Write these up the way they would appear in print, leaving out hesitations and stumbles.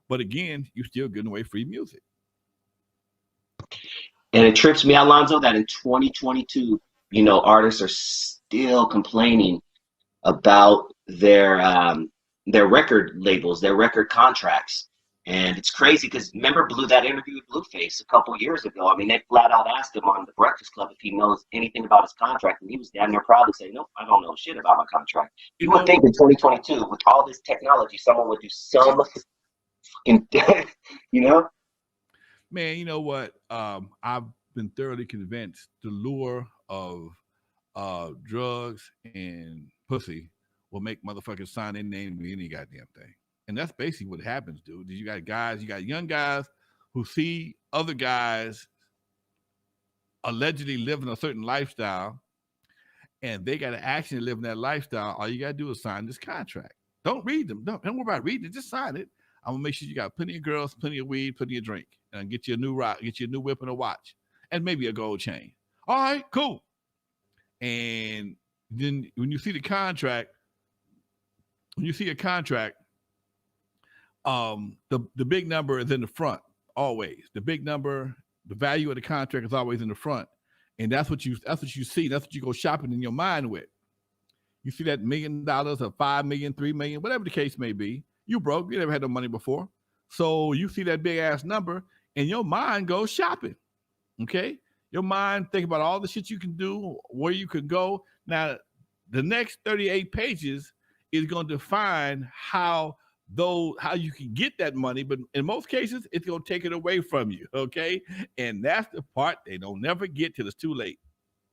But again, you're still giving away free music. And it trips me out, Lonzo, that in 2022, you know, artists are still complaining about their record labels, their record contracts. And it's crazy because remember that interview with Blueface a couple years ago? I mean, they flat out asked him on the Breakfast Club if he knows anything about his contract, and he was down there proudly saying, "Nope, I don't know shit about my contract." You would think in 2022, with all this technology, someone would do some, you know? Man, you know what? I've been thoroughly convinced the lure of drugs and pussy will make motherfuckers sign their name to any goddamn thing. And that's basically what happens, dude. You got young guys who see other guys allegedly living a certain lifestyle, and they got to actually live in that lifestyle. All you got to do is sign this contract. Don't read them. Don't worry about reading it. Just sign it. I'm gonna make sure you got plenty of girls, plenty of weed, plenty of drink, and get you a new rock, get you a new whip and a watch, and maybe a gold chain. All right, cool. And then when you see the contract, the big number is in the front always. The big number, the value of the contract is always in the front, and that's what you see. That's what you go shopping in your mind with. You see that $1 million or $5 million, $3 million, whatever the case may be. You broke. You never had no money before, so you see that big ass number, and your mind goes shopping. Okay, your mind think about all the shit you can do, where you could go. Now, the next 38 pages is going to define how you can get that money, but in most cases, it's going to take it away from you, okay? And that's the part they don't never get till it's too late,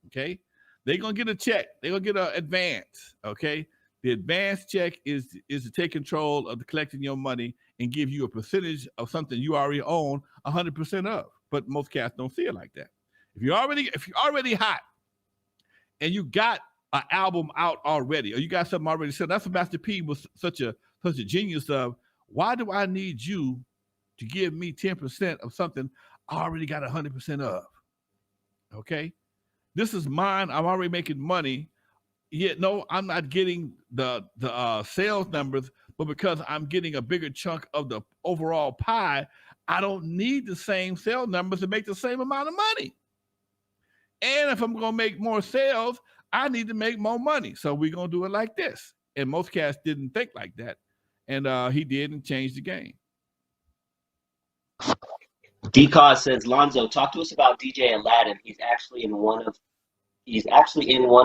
okay? They're going to get a check. They're going to get an advance, okay? The advance check is to take control of the collecting your money and give you a percentage of something you already own 100% of, but most cats don't see it like that. If you're already hot and you got an album out already, or you got something already said, that's what Master P was such a genius of. Why do I need you to give me 10% of something I already got 100% of? Okay, this is mine. I'm already making money. Yet no, I'm not getting the sales numbers, but because I'm getting a bigger chunk of the overall pie, I don't need the same sales numbers to make the same amount of money. And if I'm gonna make more sales, I need to make more money. So we're gonna do it like this. And most cats didn't think like that. And he did and changed the game. D-Cause says, Lonzo, talk to us about DJ Aladdin. He's actually in one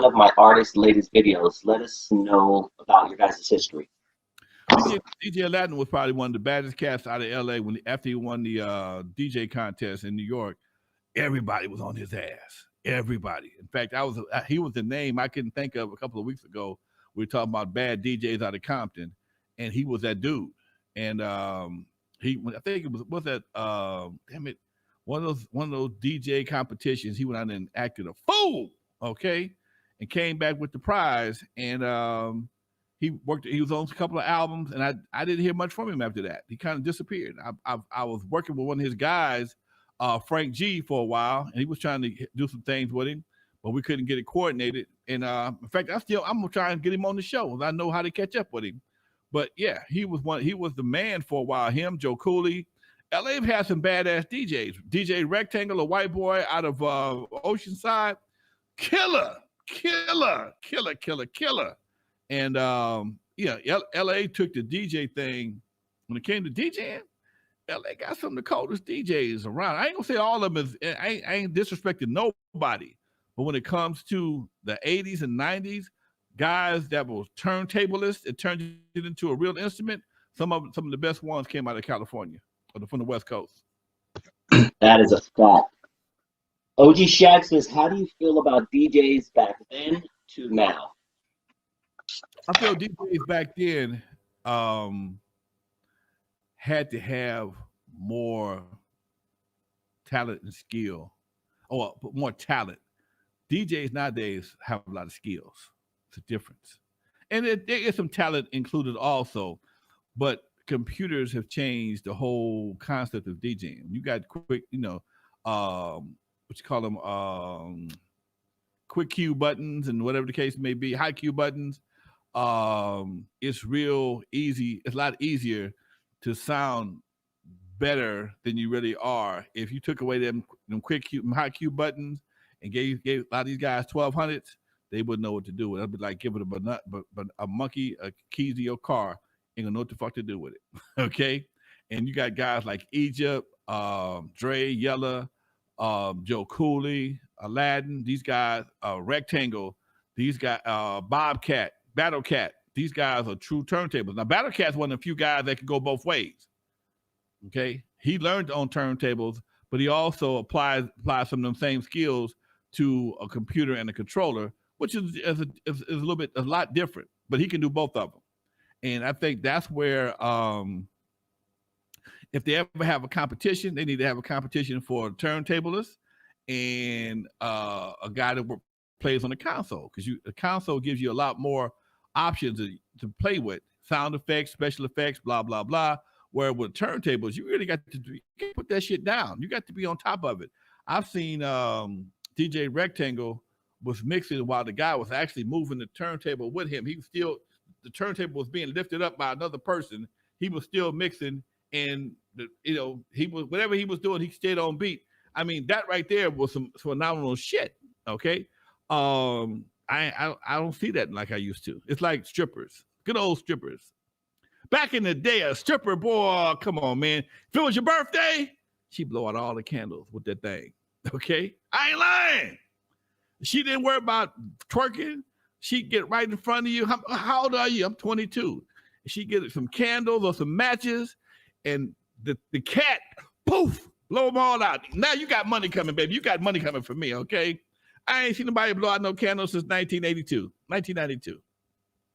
of my artist's latest videos. Let us know about your guys' history. DJ Aladdin was probably one of the baddest cats out of LA after he won the DJ contest in New York. Everybody was on his ass. Everybody. In fact, he was the name I couldn't think of a couple of weeks ago. We were talking about bad DJs out of Compton, and he was that dude. And I think it was that one of those DJ competitions. He went out and acted a fool, okay, and came back with the prize. And he was on a couple of albums, and I didn't hear much from him after that. He kind of disappeared. I was working with one of his guys, Frank G, for a while, and he was trying to do some things with him, but we couldn't get it coordinated. And in fact, I'm gonna try and get him on the show. I know how to catch up with him. But yeah, he was the man for a while. Him, Joe Cooley. LA had some badass DJs. DJ Rectangle, a white boy out of Oceanside, killer. And LA took the DJ thing. When it came to DJing, LA got some of the coldest DJs around. I ain't gonna say all of them I ain't disrespecting nobody, but when it comes to the 80s and 90s, guys that were turntablists, it turned it into a real instrument. Some of the best ones came out of California or from the West Coast. That is a fact. OG Shaq says, how do you feel about DJs back then to now? I feel DJs back then had to have more talent and skill, or more talent. DJs nowadays have a lot of skills. It's a difference. And there is some talent included also, but computers have changed the whole concept of DJing. You got quick, what you call them, quick cue buttons and whatever the case may be, high cue buttons. It's real easy. It's a lot easier to sound better than you really are if you took away them quick high Q buttons and gave a lot of these guys 1200s. They wouldn't know what to do with it. It'd be like giving but a monkey a keys to your car, ain't gonna know what the fuck to do with it. Okay, and you got guys like Egypt, Dre, Yella, Joe Cooley, Aladdin. These guys, Rectangle. These guys, Bobcat, BattleCat. These guys are true turntables. Now, BattleCat's one of the few guys that can go both ways. Okay, he learned on turntables, but he also applies some of them same skills to a computer and a controller, which is a lot different. But he can do both of them, and I think that's where if they ever have a competition, they need to have a competition for turntablists and a guy that plays on the console, because the console gives you a lot more options to play with, sound effects, special effects, blah blah blah. Where with turntables, you really got to put that shit down. You got to be on top of it. I've seen DJ Rectangle was mixing while the guy was actually moving the turntable with him. He was still, the turntable was being lifted up by another person. He was still mixing, and he was, whatever he was doing, he stayed on beat. I mean, that right there was some phenomenal shit. Okay. I don't see that like I used to. It's like strippers, good old strippers. Back in the day, a stripper, boy, come on, man. If it was your birthday, she'd blow out all the candles with that thing. Okay? I ain't lying. She didn't worry about twerking. She'd get right in front of you. How old are you? I'm 22. She'd get some candles or some matches, and the cat, poof, blow them all out. Now you got money coming, baby. You got money coming for me, okay? I ain't seen nobody blow out no candles since 1982, 1992.